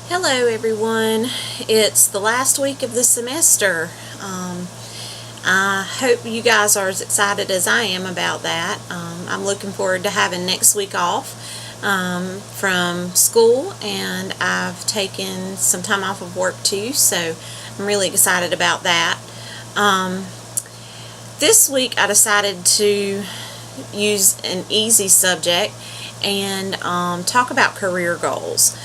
Hello everyone. It's the last week of the semester. I hope you guys are as excited as I am about that. I'm looking forward to having next week off from school, and I've taken some time off of work too, so I'm really excited about that. Um, this week I decided to use an easy subject and talk about career goals.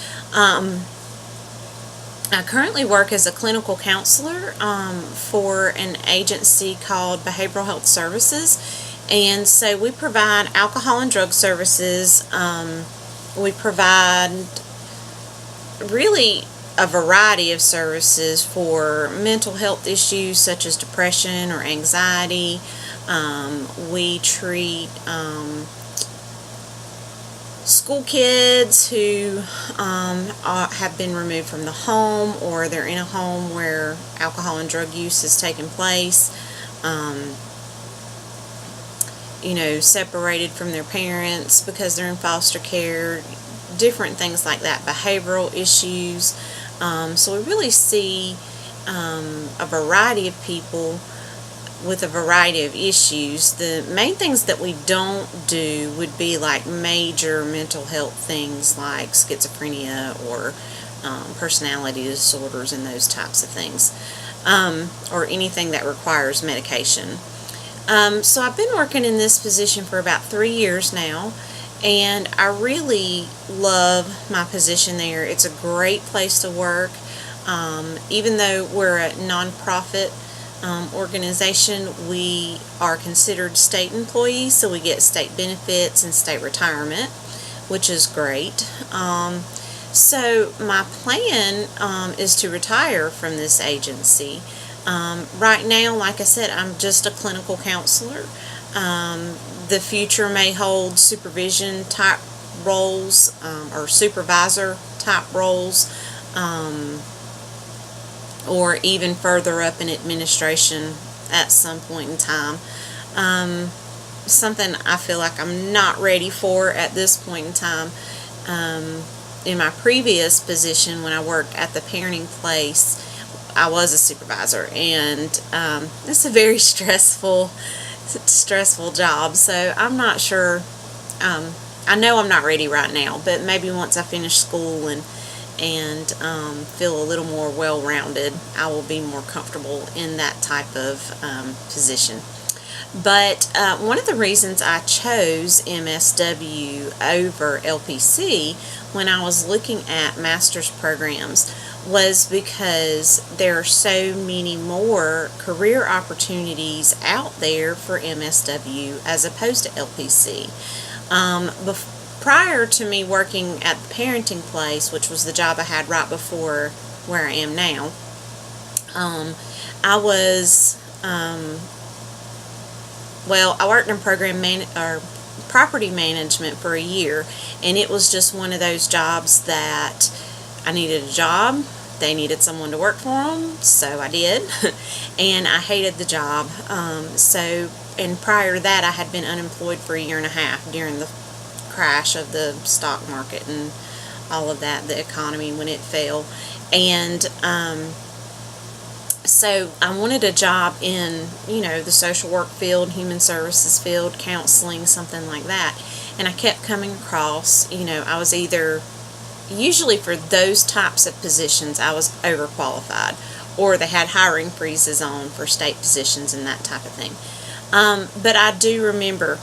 I currently work as a clinical counselor for an agency called Behavioral Health Services, and so we provide alcohol and drug services. We provide really a variety of services for mental health issues such as depression or anxiety. We treat school kids who have been removed from the home, or they're in a home where alcohol and drug use has taken place, separated from their parents because they're in foster care, different things like that, behavioral issues. So we really see a variety of people with a variety of issues. The main things that we don't do would be like major mental health things like schizophrenia or personality disorders and those types of things, or anything that requires medication. So I've been working in this position for about 3 years now, and I really love my position there. It's a great place to work. Even though we're a nonprofit organization, we are considered state employees, so we get state benefits and state retirement, which is great. So my plan is to retire from this agency. Right now, like I said, I'm just a clinical counselor. The future may hold supervision type roles, or supervisor type roles, or even further up in administration at some point in time. Something I feel like I'm not ready for at this point in time. In my previous position, when I worked at the parenting place, I was a supervisor, and it's a very stressful job. So I'm not sure. I know I'm not ready right now, but maybe once I finish school and feel a little more well-rounded, I will be more comfortable in that type of position. But one of the reasons I chose MSW over LPC when I was looking at master's programs was because there are so many more career opportunities out there for MSW as opposed to LPC. Prior to me working at the parenting place, which was the job I had right before where I am now, I was, I worked in property management for a year, and it was just one of those jobs that I needed a job. They needed someone to work for them, so I did, and I hated the job. And prior to that, I had been unemployed for a year and a half during the crash of the stock market and all of that, the economy when it fell. And so I wanted a job in, the social work field, human services field, counseling, something like that. And I kept coming across, I was either, usually for those types of positions, I was overqualified, or they had hiring freezes on for state positions and that type of thing. But I do remember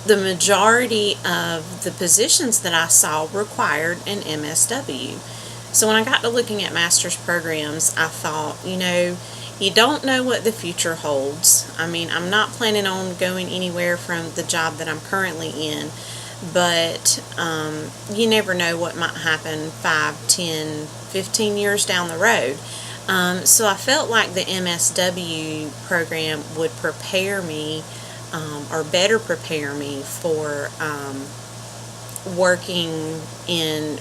the majority of the positions that I saw required an MSW. So when I got to looking at master's programs, I thought, you don't know what the future holds. I mean, I'm not planning on going anywhere from the job that I'm currently in, but you never know what might happen 5, 10, 15 years down the road. So I felt like the MSW program would prepare me, or better prepare me for working in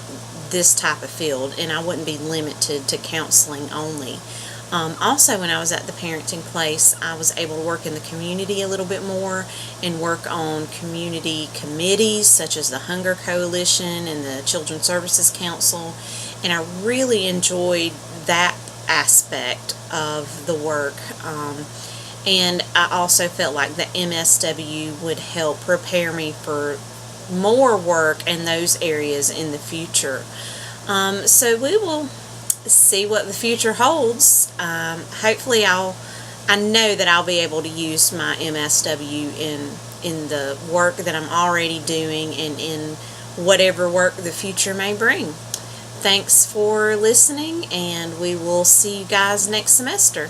this type of field, and I wouldn't be limited to counseling only. Also, when I was at the parenting place, I was able to work in the community a little bit more and work on community committees such as the Hunger Coalition and the Children's Services Council, and I really enjoyed that aspect of the work. And I also felt like the MSW would help prepare me for more work in those areas in the future. So we will see what the future holds. Hopefully, I know that I'll be able to use my MSW in the work that I'm already doing and in whatever work the future may bring. Thanks for listening, and we will see you guys next semester.